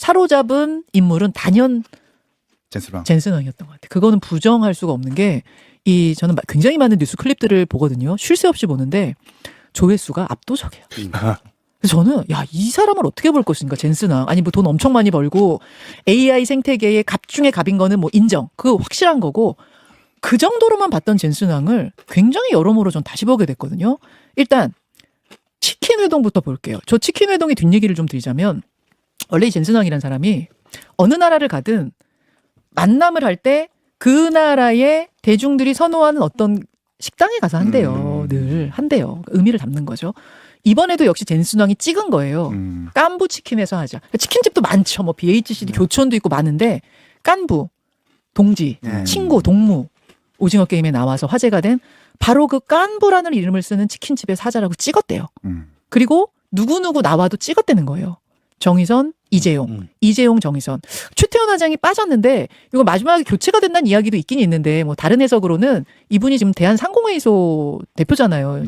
사로잡은 인물은 단연 젠슨왕이었던 것 같아요. 그거는 부정할 수가 없는 게 저는 굉장히 많은 뉴스 클립들을 보거든요. 쉴 새 없이 보는데 조회수가 압도적이에요. 그래서 저는 이 사람을 어떻게 볼 것인가 젠슨왕. 아니 뭐 돈 엄청 많이 벌고 AI 생태계의 갑 중에 갑인 거는 뭐 인정. 그거 확실한 거고 그 정도로만 봤던 젠슨왕을 굉장히 여러모로 전 다시 보게 됐거든요. 일단 치킨 회동부터 볼게요. 저 치킨 회동의 뒷얘기를 좀 드리자면 원래 이 젠슨왕이라는 사람이 어느 나라를 가든 만남을 할 때 그 나라의 대중들이 선호하는 어떤 식당에 가서 한대요. 늘 한대요. 의미를 담는 거죠. 이번에도 역시 젠슨왕이 찍은 거예요. 깐부 치킨에서 하자. 치킨집도 많죠. 뭐 BHCD 교촌도 있고 많은데 깐부, 동지, 친구, 동무 오징어 게임에 나와서 화제가 된 바로 그 깐부라는 이름을 쓰는 치킨집에서 하자라고 찍었대요. 그리고 누구누구 나와도 찍었다는 거예요. 정의선, 이재용, 이재용, 정의선. 최태원 회장이 빠졌는데 이거 마지막에 교체가 된다는 이야기도 있긴 있는데 뭐 다른 해석으로는 이분이 지금 대한상공회의소 대표잖아요.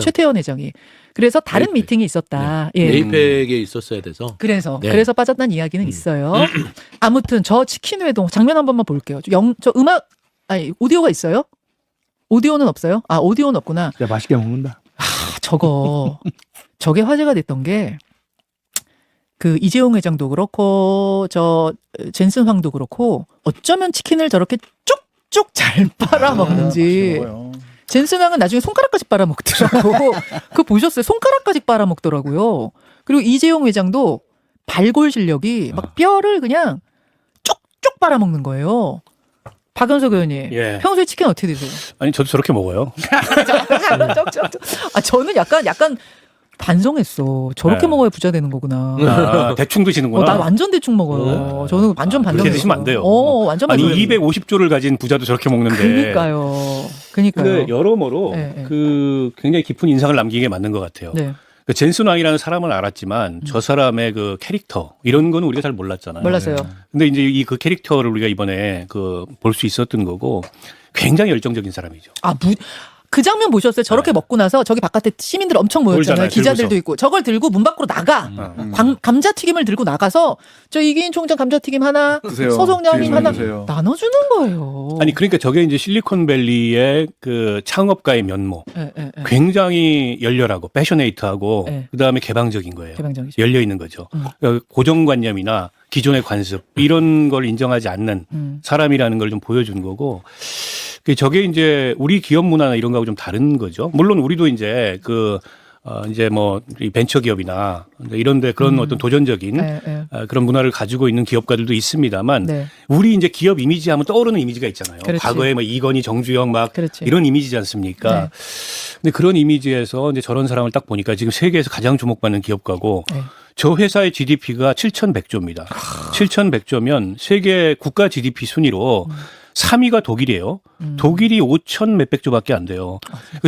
최태원 회장이. 그래서 다른 네이펙. 미팅이 있었다. 네. 예. 네이펙에 있었어야 돼서. 그래서 빠졌다는 이야기는 있어요. 아무튼 저 치킨 회동 장면 한 번만 볼게요. 저 음악 오디오가 있어요? 오디오는 없어요? 오디오는 없구나. 진짜 맛있게 먹는다. 저게 화제가 됐던 게 그 이재용 회장도 그렇고 저 젠슨 황도 그렇고 어쩌면 치킨을 저렇게 쭉쭉 잘 빨아먹는지. 젠슨 황은 나중에 손가락까지 빨아먹더라고. 그거 보셨어요? 손가락까지 빨아먹더라고요. 그리고 이재용 회장도 발골 실력이 막 뼈를 그냥 쭉쭉 빨아먹는 거예요. 박연석 의원님, 평소에 치킨 어떻게 드세요? 아니 저도 저렇게 먹어요. 저는 약간 반성했어. 저렇게 먹어야 부자 되는 거구나. 대충 드시는구나. 나 완전 대충 먹어요. 저는 완전 반성했어. 그렇게 드시면 안 돼요. 완전 아니 반성했어. 250조를 가진 부자도 저렇게 먹는데. 그러니까요. 근데 여러모로 네. 그 굉장히 깊은 인상을 남기게 맞는 것 같아요. 네. 그 젠슨 왕이라는 사람은 알았지만 저 사람의 그 캐릭터 이런 거는 우리가 잘 몰랐잖아요. 몰랐어요. 근데 이제 그 캐릭터를 우리가 이번에 볼 수 있었던 거고 굉장히 열정적인 사람이죠. 그 장면 보셨어요? 저렇게 먹고 나서 저기 바깥에 시민들 엄청 모였잖아요. 모이잖아요, 기자들도 들고서. 있고. 저걸 들고 문 밖으로 나가. 감자튀김을 들고 나가서 저 이기인 총장 감자튀김 하나, 서성량님 하나 나눠주는 거예요. 아니 그러니까 저게 이제 실리콘밸리의 그 창업가의 면모. 굉장히 열렬하고 패셔네이트하고 그다음에 개방적인 거예요. 개방적이죠. 열려 있는 거죠. 그러니까 고정관념이나 기존의 관습 이런 걸 인정하지 않는 사람이라는 걸 좀 보여준 거고. 저게 이제 우리 기업 문화나 이런 거하고 좀 다른 거죠. 물론 우리도 이제 이제 뭐 이 벤처 기업이나 이런데 그런 어떤 도전적인 그런 문화를 가지고 있는 기업가들도 있습니다만 우리 이제 기업 이미지 하면 떠오르는 이미지가 있잖아요. 그렇지. 과거에 뭐 이건희, 정주영 막 그렇지. 이런 이미지지 않습니까? 근데 그런 이미지에서 이제 저런 사람을 딱 보니까 지금 세계에서 가장 주목받는 기업가고 저 회사의 GDP가 7,100조입니다. 7,100조면 세계 국가 GDP 순위로 3위가 독일이에요. 독일이 5천 몇백 조밖에 안 돼요.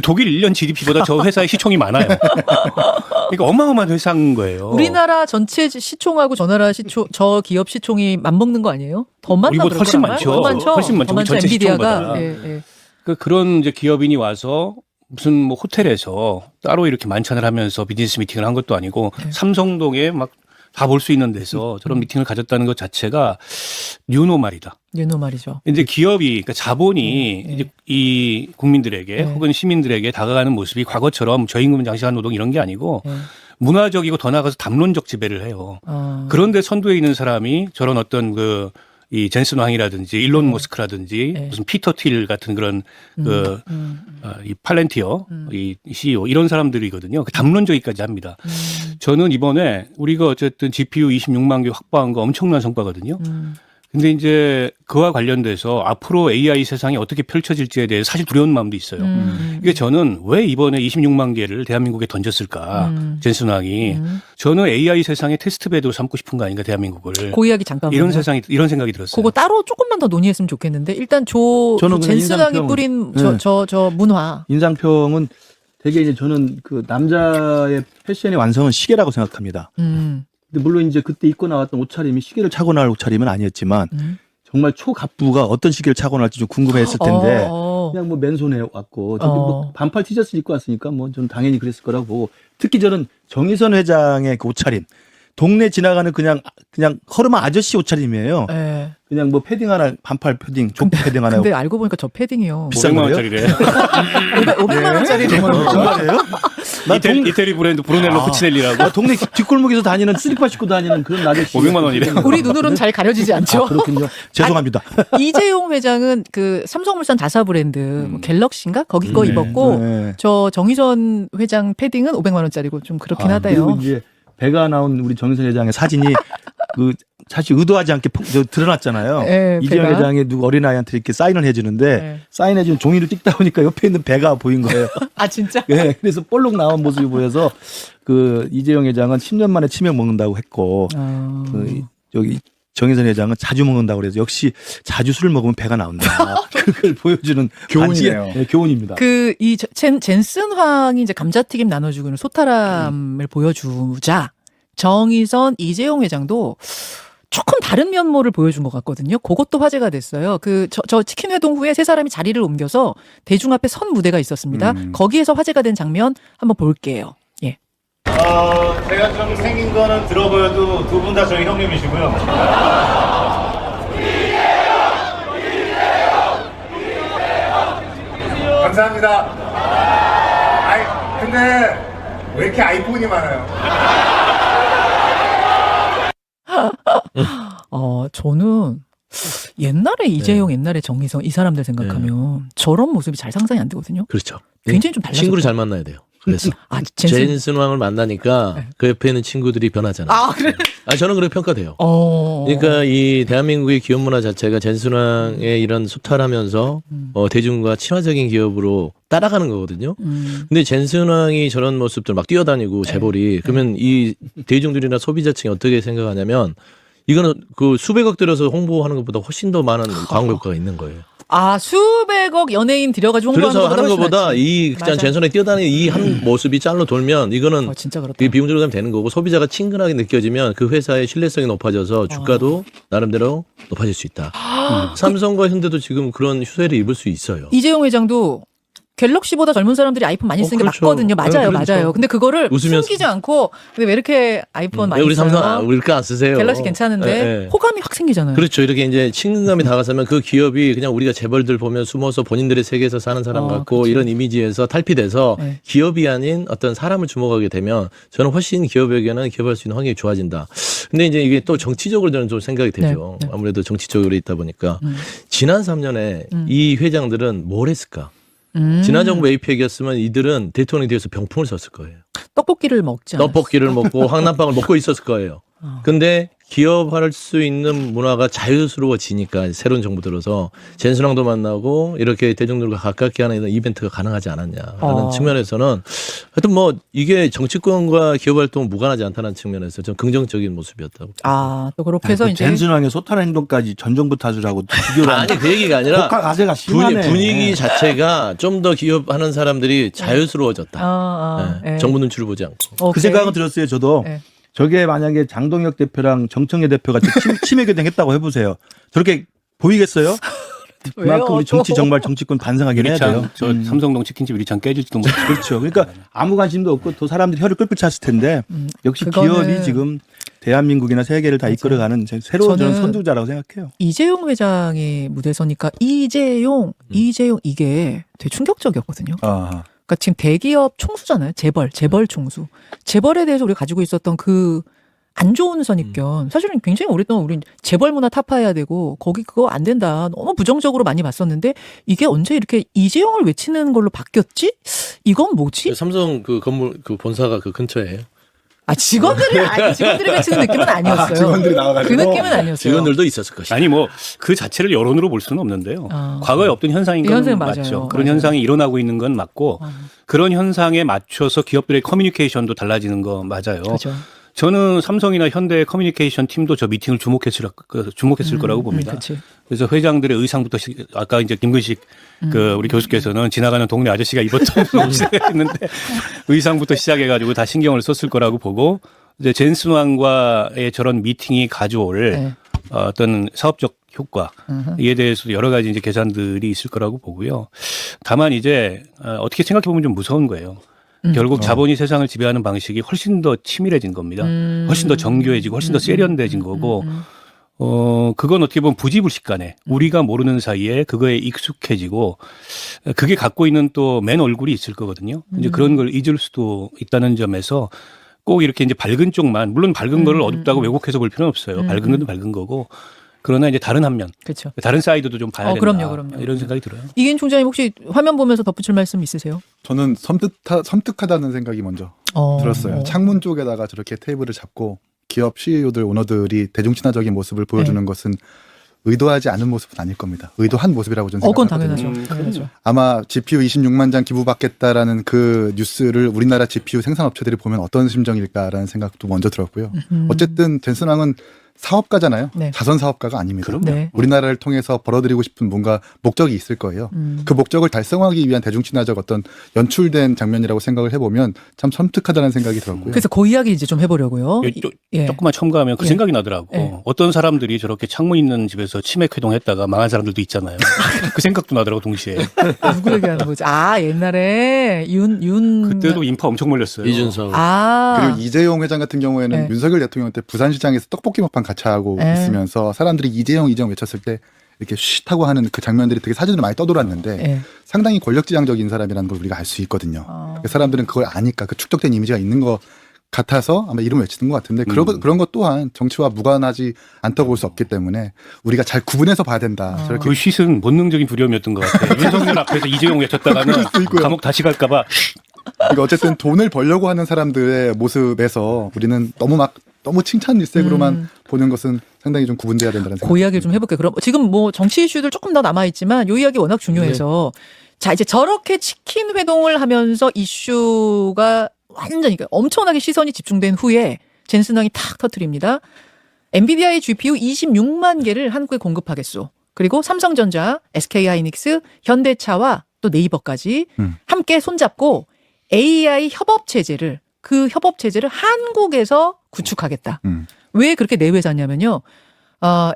독일 1년 GDP보다 저 회사의 시총이 많아요. 그러니까 어마어마한 회사인 거예요. 우리나라 전체 시총하고 저 기업 시총이 맞먹는 거 아니에요? 더 많나? 우리보다 훨씬 많죠. 훨씬 많죠. 우리 전체 엔비디아가. 시총보다. 그런 이제 기업인이 와서 무슨 뭐 호텔에서 따로 이렇게 만찬을 하면서 비즈니스 미팅을 한 것도 아니고 삼성동에 막 다 볼 수 있는 데서 저런 미팅을 가졌다는 것 자체가 뉴노말이다. 뉴노말이죠. 이제 기업이 그러니까 자본이 이제 이 국민들에게 혹은 시민들에게 다가가는 모습이 과거처럼 저임금 장시간 노동 이런 게 아니고 문화적이고 더 나아가서 담론적 지배를 해요. 그런데 선두에 있는 사람이 저런 어떤 이 젠슨 왕이라든지 일론 머스크라든지 무슨 피터 틸 같은 그런 이 팔렌티어 이 CEO 이런 사람들이거든요. 그 담론적이까지 합니다. 저는 이번에 우리가 어쨌든 GPU 26만 개 확보한 거 엄청난 성과거든요. 근데 이제 그와 관련돼서 앞으로 AI 세상이 어떻게 펼쳐질지에 대해서 사실 두려운 마음도 있어요. 이게 저는 왜 이번에 26만 개를 대한민국에 던졌을까? 젠슨 왕이. 저는 AI 세상의 테스트베드로 삼고 싶은 거 아닌가 대한민국을. 그 이야기 잠깐만. 이런 생각이 들었어요. 그거 따로 조금만 더 논의했으면 좋겠는데 일단 젠슨 왕이 뿌린 저 문화. 인상평은 되게 이제 저는 그 남자의 패션의 완성은 시계라고 생각합니다. 근데 물론 이제 그때 입고 나왔던 옷차림이 시계를 차고 나올 옷차림은 아니었지만 정말 초갑부가 어떤 시계를 차고 나올지 좀 궁금했을 텐데 그냥 뭐 맨손에 왔고 저기 뭐 반팔 티셔츠 입고 왔으니까 뭐 저는 당연히 그랬을 거라고 보고 특히 저는 정의선 회장의 그 옷차림 동네 지나가는 그냥 허름한 아저씨 옷차림이에요. 네. 그냥 뭐 패딩 하나, 반팔 패딩, 족구 패딩 하나. 근데 알고 보니까 저 패딩이요. 비싼 500만 거예요? 원짜리래. 500만 원짜리래요. 정말이에요? 나 이태리 브랜드 브루넬로 쿠치넬리라고. 나 동네 뒷골목에서 다니는 슬리퍼 신고 다니는 그런 아저씨. 500만 원이래. 우리 눈으로는 잘 가려지지 않죠. 아, 그렇군요. 죄송합니다. 이재용 회장은 그 삼성물산 자사 브랜드 뭐 갤럭시인가 거기 거 입었고 네. 저 정의선 회장 패딩은 500만 원짜리고 좀 그렇긴 하다요. 그리고 이제 배가 나온 우리 정의선 회장의 사진이 그 사실 의도하지 않게 드러났잖아요. 네, 이재용 배가. 회장이 누구 어린아이한테 이렇게 사인을 해주는데 네. 사인해준 종이를 찍다 보니까 옆에 있는 배가 보인 거예요. 아 진짜? 네, 그래서 볼록 나온 모습이 보여서 그 이재용 회장은 10년 만에 치맥 먹는다고 했고 그 여기 정의선 회장은 자주 먹는다고 그래서 역시 자주 술을 먹으면 배가 나온다. 그걸 보여주는 교훈이네요. 네, 교훈입니다. 그 이 젠슨 황이 이제 감자튀김 나눠주고 있는 소타람을 보여주자 정의선 이재용 회장도 조금 다른 면모를 보여준 것 같거든요. 그것도 화제가 됐어요. 저 치킨 회동 후에 세 사람이 자리를 옮겨서 대중 앞에 선 무대가 있었습니다. 거기에서 화제가 된 장면 한번 볼게요. 예. 제가 좀 생긴 거는 들어 보여도 두 분 다 저희 형님이시고요. 감사합니다. 아이, 근데 왜 이렇게 아이폰이 많아요? 저는 옛날에 이재용, 옛날에 정의선 이 사람들 생각하면 저런 모습이 잘 상상이 안 되거든요. 그렇죠. 굉장히 좀 달라졌다. 친구를 잘 만나야 돼요. 그래서 아, 젠슨. 젠슨 왕을 만나니까 네. 그 옆에 있는 친구들이 변하잖아요. 아, 그래? 저는 그렇게 평가돼요. 그러니까 그러니까 이 대한민국의 기업 문화 자체가 젠슨 왕의 이런 소탈하면서 대중과 친화적인 기업으로 따라가는 거거든요. 근데 젠슨 왕이 저런 모습들 막 뛰어다니고 재벌이 그러면 이 대중들이나 소비자층이 어떻게 생각하냐면 이거는 그 수백억 들여서 홍보하는 것보다 훨씬 더 많은 광고 효과가 있는 거예요. 아, 수백억 연예인 들여가지고 홍보하는 그래서 하는 훨씬 것보다 낫지. 이 맞아. 젠슨에 뛰어다니는 이 한 모습이 짤로 돌면 이거는 진짜 그렇다. 이게 비용적으로 하면 되는 거고 소비자가 친근하게 느껴지면 그 회사의 신뢰성이 높아져서 주가도 나름대로 높아질 수 있다. 삼성과 현대도 지금 그런 휴세를 입을 수 있어요. 이재용 회장도 갤럭시보다 젊은 사람들이 아이폰 많이 쓰는 게 그렇죠. 맞거든요. 맞아요, 그렇죠. 맞아요. 근데 그거를 웃으면서. 숨기지 않고 근데 왜 이렇게 아이폰 많이 우리 써요? 삼성 우리 거 안 쓰세요. 갤럭시 괜찮은데 예, 예. 호감이 확 생기잖아요. 그렇죠. 이렇게 이제 친근감이 다가서면 그 기업이 그냥 우리가 재벌들 보면 숨어서 본인들의 세계에서 사는 사람 같고 그렇죠. 이런 이미지에서 탈피돼서 네. 기업이 아닌 어떤 사람을 주목하게 되면 저는 훨씬 기업에게는 기업할 수 있는 환경이 좋아진다. 근데 이제 이게 또 정치적으로 저는 좀 생각이 되죠. 네. 아무래도 정치적으로 있다 보니까 지난 3년에 이 회장들은 뭘 했을까? 지난 정부 APEC이었으면 이들은 대통령이 되어서 병풍을 썼을 거예요. 떡볶이를 먹지 않았어요. 떡볶이를 먹고 황남빵을 먹고 있었을 거예요. 근데 기업할 수 있는 문화가 자유스러워지니까 새로운 정부 들어서 젠슨왕도 만나고 이렇게 대중들과 가깝게 하는 이런 이벤트가 가능하지 않았냐라는 측면에서는 하여튼 뭐 이게 정치권과 기업활동은 무관하지 않다는 측면에서 좀 긍정적인 모습이었다고. 또 그렇게 해서 이제 젠슨왕의 소탈한 행동까지 전 정부 탓을하고 비교를 아니 그 얘기가 아니라 국가 가세가 심하네. 분위기 자체가 좀 더 기업하는 사람들이 자유스러워졌다. 네. 정부 눈치를 보지 않고. 그 오케이. 생각은 들었어요. 저도. 네. 저게 만약에 장동혁 대표랑 정청래 대표가 치매교대했다고 해보세요. 저렇게 보이겠어요? 그만큼 우리 정치 정말 정치권 반성하긴 해야 돼요. 저 삼성동 치킨집 유리창 깨질지도 모르고. 그렇죠. 그러니까 아무 관심도 없고 또 사람들이 혀를 끌끌 찼을 텐데 역시 그거는 기업이 지금 대한민국이나 세계를 다 이끌어가는 새로운 저는 저는 선두자라고 생각해요. 이재용 회장이 무대 서니까 이재용 이게 되게 충격적이었거든요. 그러니까 지금 대기업 총수잖아요. 재벌 총수. 재벌에 대해서 우리가 가지고 있었던 그 안 좋은 선입견. 사실은 굉장히 오랫동안 우린 재벌 문화 타파해야 되고 거기 그거 안 된다. 너무 부정적으로 많이 봤었는데 이게 언제 이렇게 이재용을 외치는 걸로 바뀌었지? 이건 뭐지? 삼성 그 건물 그 본사가 그 근처에요. 직원들이 외치는 느낌은 아니었어요. 직원들이 나와가지고. 그 느낌은 아니었어요. 직원들도 있었을 것이다. 아니 뭐 그 자체를 여론으로 볼 수는 없는데요. 과거에 없던 현상인 건 현상은 맞죠. 맞아요. 그런 맞아요. 현상이 일어나고 있는 건 맞고 그런 현상에 맞춰서 기업들의 커뮤니케이션도 달라지는 거 맞아요. 그렇죠. 저는 삼성이나 현대의 커뮤니케이션 팀도 저 미팅을 주목했을 거라고 봅니다. 그치. 그래서 회장들의 의상부터 아까 이제 김근식 그 우리 교수께서는 지나가는 동네 아저씨가 입었던 옷을 했는데 의상부터 시작해가지고 다 신경을 썼을 거라고 보고 이제 젠슨 왕과의 저런 미팅이 가져올 어떤 사업적 효과 이에 대해서 여러 가지 이제 계산들이 있을 거라고 보고요. 다만 이제 어떻게 생각해 보면 좀 무서운 거예요. 결국 자본이 세상을 지배하는 방식이 훨씬 더 치밀해진 겁니다. 훨씬 더 정교해지고 훨씬 더 세련돼진 거고 그건 어떻게 보면 부지불식간에 우리가 모르는 사이에 그거에 익숙해지고 그게 갖고 있는 또 맨 얼굴이 있을 거거든요. 이제 그런 걸 잊을 수도 있다는 점에서 꼭 이렇게 이제 밝은 쪽만, 물론 밝은 거를 어둡다고 왜곡해서 볼 필요는 없어요. 밝은 건 밝은 거고. 그러나 이제 다른 한 면, 그렇죠. 다른 사이드도 좀 봐야 된다. 그럼요. 이런 생각이 들어요. 이계인 총장님 혹시 화면 보면서 덧붙일 말씀 있으세요? 저는 섬뜩하다는 생각이 먼저 들었어요. 창문 쪽에다가 저렇게 테이블을 잡고 기업 CEO들, 오너들이 대중친화적인 모습을 보여주는 것은 의도하지 않은 모습은 아닐 겁니다. 의도한 모습이라고 저는 그건 생각하거든요. 당연하죠. 아마 GPU 26만 장 기부받겠다라는 그 뉴스를 우리나라 GPU 생산업체들이 보면 어떤 심정일까라는 생각도 먼저 들었고요. 어쨌든 젠슨왕은 사업가잖아요. 네. 자선 사업가가 아닙니다. 네. 우리나라를 통해서 벌어들이고 싶은 뭔가 목적이 있을 거예요. 그 목적을 달성하기 위한 대중친화적 어떤 연출된 장면이라고 생각을 해보면 참 섬뜩하다는 생각이 들었고요. 그래서 그 이야기 이제 좀 해보려고요. 조금만 첨가하면 그 생각이 나더라고. 어떤 사람들이 저렇게 창문 있는 집에서 치맥 회동했다가 망한 사람들도 있잖아요. 그 생각도 나더라고 동시에. 누구 얘기하는 거지? 옛날에 그때도 인파 엄청 몰렸어요. 이준석. 그리고 이재용 회장 같은 경우에는 윤석열 대통령 때 부산시장에서 떡볶이 먹방 같이 하고 있으면서 사람들이 이재용 외쳤을 때 이렇게 쉿 하고 하는 그 장면들이 되게 사진으로 많이 떠돌았는데 상당히 권력지향적인 사람이라는 걸 우리가 알 수 있거든요. 사람들은 그걸 아니까 그 축적된 이미지가 있는 것 같아서 아마 이름을 외치는 것 같은데 그런 것 또한 정치와 무관하지 않다고 볼 수 없기 때문에 우리가 잘 구분해서 봐야 된다. 저렇게 그 쉿은 본능적인 두려움이었던 것 같아요. 윤석열 앞에서 이재용 외쳤다가는 감옥 다시 갈까 봐. 그러니까 어쨌든 돈을 벌려고 하는 사람들의 모습에서 우리는 너무 칭찬 일색으로만 보는 것은 상당히 좀 구분돼야 된다는 생각이 그 이야기를 좀 해볼게요. 그럼 지금 뭐 정치 이슈들 조금 더 남아있지만 이 이야기 워낙 중요해서 자 이제 저렇게 치킨 회동을 하면서 이슈가 완전히 엄청나게 시선이 집중된 후에 젠슨왕이 탁 터뜨립니다. 엔비디아의 GPU 26만 개를 한국에 공급하겠소. 그리고 삼성전자, SK하이닉스, 현대차와 또 네이버까지 함께 손잡고 AI 협업 체제를 한국에서 구축하겠다. 왜 그렇게 내외자냐면요.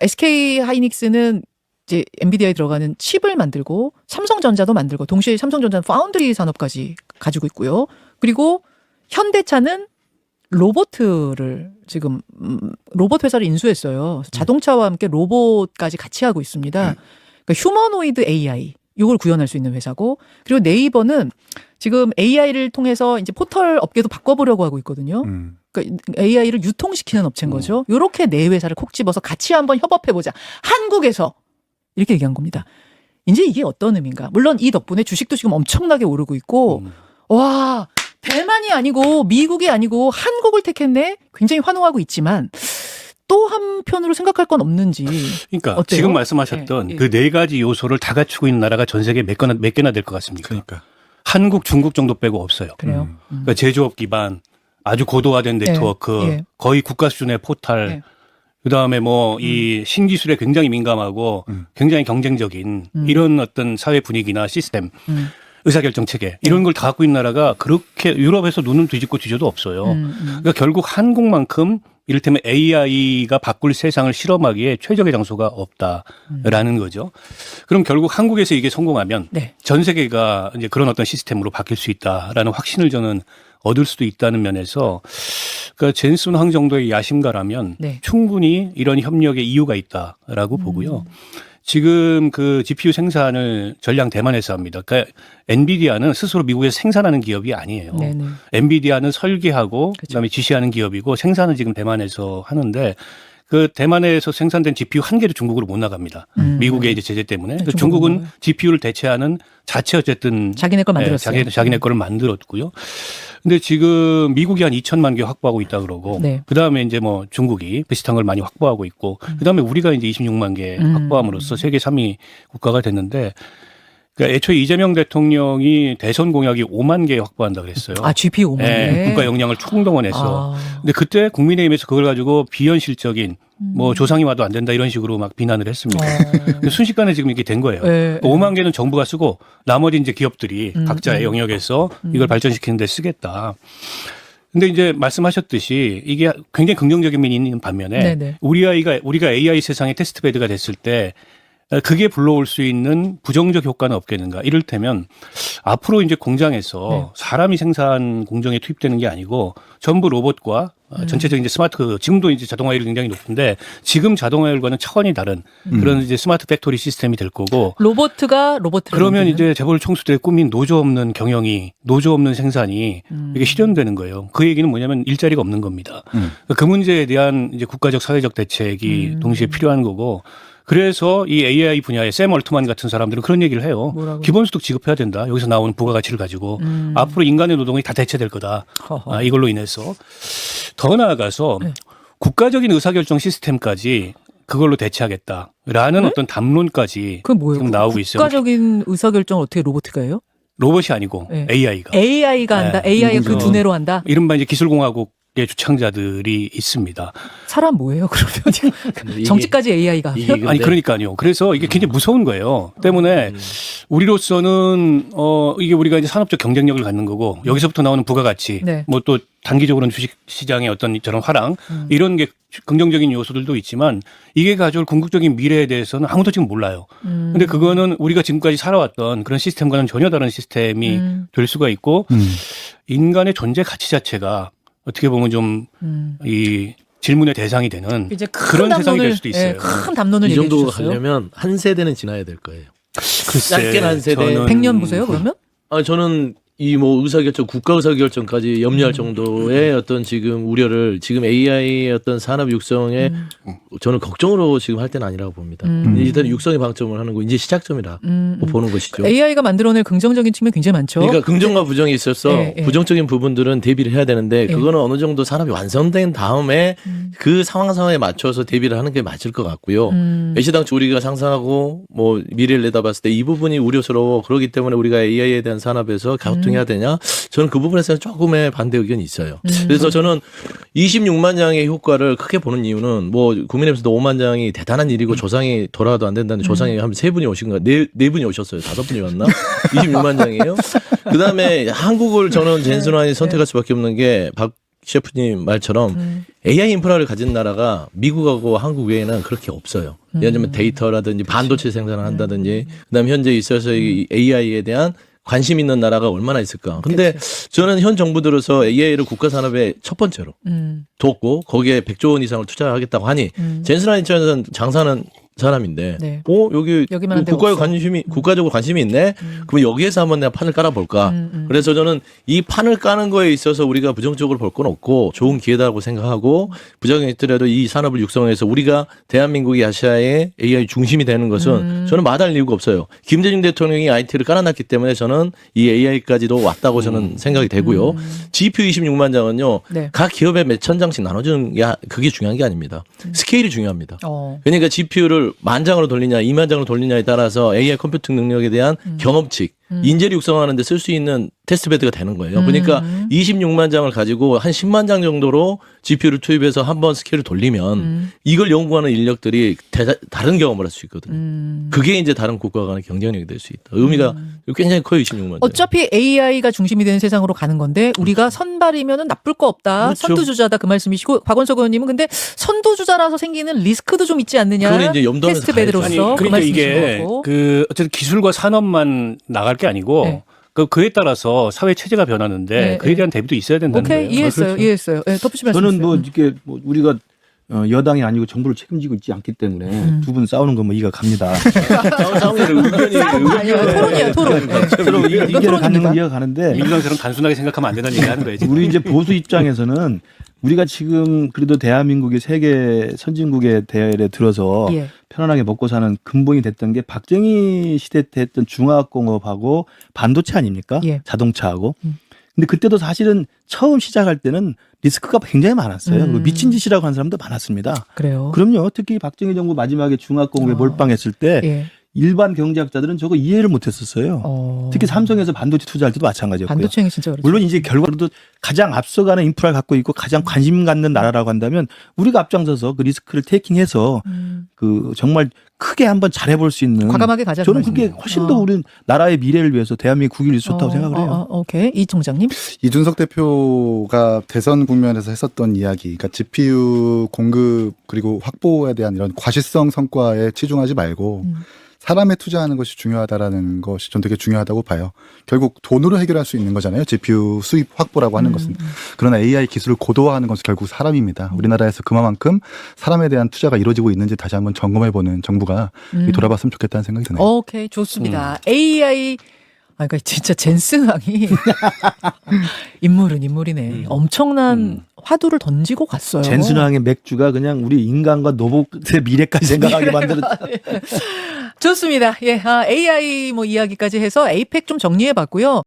SK하이닉스는 이제 엔비디아에 들어가는 칩을 만들고 삼성전자도 만들고 동시에 삼성전자는 파운드리 산업까지 가지고 있고요. 그리고 현대차는 로봇을 지금 로봇 회사를 인수했어요. 자동차와 함께 로봇까지 같이 하고 있습니다. 그러니까 휴머노이드 AI 이걸 구현할 수 있는 회사고 그리고 네이버는 지금 AI를 통해서 이제 포털 업계도 바꿔보려고 하고 있거든요. 그러니까 AI를 유통시키는 업체인 거죠. 이렇게 네 회사를 콕 집어서 같이 한번 협업해보자. 한국에서 이렇게 얘기한 겁니다. 이제 이게 어떤 의미인가? 물론 이 덕분에 주식도 지금 엄청나게 오르고 있고 와 대만이 아니고 미국이 아니고 한국을 택했네. 굉장히 환호하고 있지만 또 한편으로 생각할 건 없는지. 그러니까 어때요? 지금 말씀하셨던 그 네 가지 요소를 다 갖추고 있는 나라가 전 세계에 몇 개나 될 것 같습니까? 그러니까. 한국, 중국 정도 빼고 없어요. 그래요. 그러니까 제조업 기반, 아주 고도화된 네트워크, 거의 국가 수준의 포탈, 그다음에 뭐 이 신기술에 굉장히 민감하고 굉장히 경쟁적인 이런 어떤 사회 분위기나 시스템, 의사결정 체계 이런 걸 다 갖고 있는 나라가 그렇게 유럽에서 눈을 뒤집고 뒤져도 없어요. 그러니까 결국 한국만큼 이를테면 AI가 바꿀 세상을 실험하기에 최적의 장소가 없다라는 거죠. 그럼 결국 한국에서 이게 성공하면 전 세계가 이제 그런 어떤 시스템으로 바뀔 수 있다라는 확신을 저는 얻을 수도 있다는 면에서 그러니까 젠슨왕 정도의 야심가라면 충분히 이런 협력의 이유가 있다라고 보고요. 지금 그 GPU 생산을 전량 대만에서 합니다. 그러니까 엔비디아는 스스로 미국에서 생산하는 기업이 아니에요. 엔비디아는 설계하고 그다음에 지시하는 기업이고 생산은 지금 대만에서 하는데 그 대만에서 생산된 GPU 한 개도 중국으로 못 나갑니다. 미국의 이제 제재 때문에. 그래서 중국은 GPU를 대체하는 자체 어쨌든 자기네 걸 만들었어요. 자기네 거를 만들었고요. 근데 지금 미국이 한 2천만 개 확보하고 있다 그러고 그다음에 이제 뭐 중국이 비슷한 걸 많이 확보하고 있고 그다음에 우리가 이제 26만 개 확보함으로써 세계 3위 국가가 됐는데 그러니까 애초에 이재명 대통령이 대선 공약이 5만 개 확보한다 그랬어요. GPU 5만 개. 국가 역량을 총동원해서. 근데 그때 국민의힘에서 그걸 가지고 비현실적인 뭐 조상이 와도 안 된다 이런 식으로 막 비난을 했습니다. 근데 순식간에 지금 이게 된 거예요. 5만 개는 정부가 쓰고 나머지 이제 기업들이 각자의 영역에서 이걸 발전시키는 데 쓰겠다. 근데 이제 말씀하셨듯이 이게 굉장히 긍정적인 면이 있는 반면에 우리가 AI 세상의 테스트베드가 됐을 때 그게 불러올 수 있는 부정적 효과는 없겠는가? 이를테면 앞으로 이제 공장에서 사람이 생산 공정에 투입되는 게 아니고 전부 로봇과 전체적인 이제 스마트, 지금도 이제 자동화율이 굉장히 높은데 지금 자동화율과는 차원이 다른 그런 이제 스마트 팩토리 시스템이 될 거고 로봇을 그러면 만드는? 이제 재벌 총수들의 꿈인 노조 없는 경영이, 노조 없는 생산이 이게 실현되는 거예요. 그 얘기는 뭐냐면 일자리가 없는 겁니다. 그 문제에 대한 이제 국가적 사회적 대책이 동시에 필요한 거고 그래서 이 AI 분야에 샘 얼트만 같은 사람들은 그런 얘기를 해요. 뭐라고요? 기본소득 지급해야 된다. 여기서 나오는 부가가치를 가지고 앞으로 인간의 노동이 다 대체될 거다. 이걸로 인해서 더 나아가서 네. 국가적인 의사결정 시스템까지 그걸로 대체하겠다라는 어떤 담론까지 그건 뭐예요? 지금 나오고 있어요. 국가적인 의사결정을 어떻게 로봇가 해요? 로봇이 아니고 네. AI가. AI가 한다. AI가 그 두뇌로 한다. 이른바 이제 기술공화국의 주창자들이 있습니다. 사람 뭐예요? 그러면 정치까지 AI가 하면? 이게 아니 그러니까요. 그래서 이게 굉장히 무서운 거예요. 때문에 우리로서는 이게 우리가 이제 산업적 경쟁력을 갖는 거고 여기서부터 나오는 부가가치, 네. 뭐 또 단기적으로는 주식 시장의 어떤 저런 화랑 이런 게 긍정적인 요소들도 있지만 이게 가져올 궁극적인 미래에 대해서는 아무도 지금 몰라요. 근데 그거는 우리가 지금까지 살아왔던 그런 시스템과는 전혀 다른 시스템이 될 수가 있고 인간의 존재 가치 자체가 어떻게 보면 좀 이 질문의 대상이 되는 이제 그런 세상이 될 수도 있어요. 큰 담론을 이 얘기해 정도 주셨어요. 가려면 한 세대는 지나야 될 거예요. 글쎄, 짧게는 한 세대. 저는 100년 보세요, 그러면? 저는 이 뭐 의사결정, 국가 의사결정까지 염려할 정도의 어떤 지금 우려를 지금 AI의 어떤 산업 육성에 저는 걱정으로 지금 할 때는 아니라고 봅니다. 일단 육성의 방점을 하는 거 이제 시작점이라 보는 것이죠. AI가 만들어낼 긍정적인 측면 굉장히 많죠. 그러니까 긍정과 부정이 있어서 네. 부정적인 부분들은 대비를 해야 되는데 그거는 어느 정도 산업이 완성된 다음에 그 상황에 맞춰서 대비를 하는 게 맞을 것 같고요. 애시당초 우리가 상상하고 뭐 미래를 내다봤을 때 이 부분이 우려스러워 그러기 때문에 우리가 AI에 대한 산업에서 갸우뚱해야 되냐? 저는 그 부분에서 조금의 반대 의견이 있어요. 그래서 저는 26만 장의 효과를 크게 보는 이유는 뭐 국민의힘에서도 5만 장이 대단한 일이고 조상이 돌아와도 안 된다는데 조상이 한 3분이 오신 거야. 네 분이 오셨어요. 5분이 왔나? 26만 장이에요. 그다음에 한국을 저는 젠슨환이 선택할 수밖에 없는 게 박 셰프님 말처럼 AI 인프라를 가진 나라가 미국하고 한국 외에는 그렇게 없어요. 예를 들면 데이터라든지 반도체 생산을 한다든지 그다음에 현재 있어서 이 AI에 대한 관심 있는 나라가 얼마나 있을까. 근데 저는 현 정부 들어서 AI를 국가 산업의 첫 번째로 뒀고 거기에 100조 원 이상을 투자하겠다고 하니 젠슨환 입장에서는 장사는 사람인데, 네. 여기만 국가의 관심이, 국가적으로 관심이 있네? 그럼 여기에서 한번 내가 판을 깔아볼까? 그래서 저는 이 판을 까는 거에 있어서 우리가 부정적으로 볼 건 없고 좋은 기회다고 생각하고 부정이 있더라도 이 산업을 육성해서 우리가 대한민국이 아시아의 AI 중심이 되는 것은 저는 마다할 이유가 없어요. 김대중 대통령이 IT를 깔아놨기 때문에 저는 이 AI까지도 왔다고 저는 생각이 되고요. GPU 26만 장은요, 네. 각 기업에 몇천 장씩 나눠주는 게 그게 중요한 게 아닙니다. 스케일이 중요합니다. 그러니까 GPU를 10,000장으로 돌리냐 20,000장으로 돌리냐에 따라서 AI 컴퓨팅 능력에 대한 경험칙 인재를 육성하는 데 쓸 수 있는 테스트베드가 되는 거예요. 그러니까 26만 장을 가지고 한 10만 장 정도로 GPU를 투입해서 한번 스케일을 돌리면 이걸 연구하는 인력들이 다른 경험을 할 수 있거든요. 그게 이제 다른 국가 간의 경쟁력이 될 수 있다. 의미가 굉장히 커요. 26만 장. 어차피 AI가 중심이 되는 세상으로 가는 건데 우리가 선발이면 나쁠 거 없다. 그렇죠. 선두주자다 그 말씀이시고 박원석 의원님은 근데 선두주자라서 생기는 리스크도 좀 있지 않느냐. 그걸 이제 염두하면서 테스트베드로서 아니, 그 그러니까 말씀이신 이게 거고. 그 어쨌든 기술과 산업만 나갈 게 아니고 네. 그에 따라서 사회 체제가 변하는데 네, 그에 대한 대비도 있어야 된다는 오케이 거예요. 이해했어요. 그렇죠. 이해했어요. 네, 덧붙이 말씀 저는 주세요. 뭐 이게 뭐 우리가 여당이 아니고 정부를 책임지고 있지 않기 때문에 두 분 싸우는 건 뭐 이해가 갑니다. 싸우는 의견이 아니요, 토론이에요, 토론. 서로 의견을 갖는 건 이해가 가는데 민주당처럼 단순하게 생각하면 안 된다는 얘기 하는 거예요. 지금. 우리 이제 보수 입장에서는 우리가 지금 그래도 대한민국이 세계 선진국의 대열에 들어서 예. 편안하게 먹고 사는 근본이 됐던 게 박정희 시대 때 했던 중화학공업하고 반도체 아닙니까? 예. 자동차하고. 근데 그때도 사실은 처음 시작할 때는 리스크가 굉장히 많았어요. 그리고 미친 짓이라고 하는 사람도 많았습니다. 그래요. 그럼요. 특히 박정희 정부 마지막에 중화학공업에 몰빵했을 때 예. 일반 경제학자들은 저거 이해를 못했었어요. 특히 삼성에서 반도체 투자할 때도 마찬가지였고요. 반도체는 진짜 그렇죠. 물론 이제 결과로도 가장 앞서가는 인프라를 갖고 있고 가장 관심 갖는 나라라고 한다면 우리가 앞장서서 그 리스크를 테이킹해서 그 정말 크게 한번 잘해볼 수 있는 과감하게 가자. 저는 그게 훨씬 더 우리 나라의 미래를 위해서 대한민국 국위를 위해서 좋다고 생각을 해요. 오케이. 이 총장님. 이준석 대표가 대선 국면에서 했었던 이야기, 그러니까 GPU 공급 그리고 확보에 대한 이런 과시성 성과에 치중하지 말고 사람에 투자하는 것이 중요하다라는 것이 전 되게 중요하다고 봐요. 결국 돈으로 해결할 수 있는 거잖아요. GPU 수입 확보라고 하는 것은. 그러나 AI 기술을 고도화하는 것은 결국 사람입니다. 우리나라에서 그만큼 사람에 대한 투자가 이루어지고 있는지 다시 한번 점검해보는 정부가 돌아봤으면 좋겠다는 생각이 드네요. 오케이, 좋습니다. AI 그러니까 진짜 젠슨왕이 인물은 인물이네. 엄청난 화두를 던지고 갔어요. 젠슨왕의 맥주가 그냥 우리 인간과 로봇의 미래까지 생각하게 만들었다. 좋습니다. 예, AI 뭐 이야기까지 해서 에이펙 좀 정리해봤고요.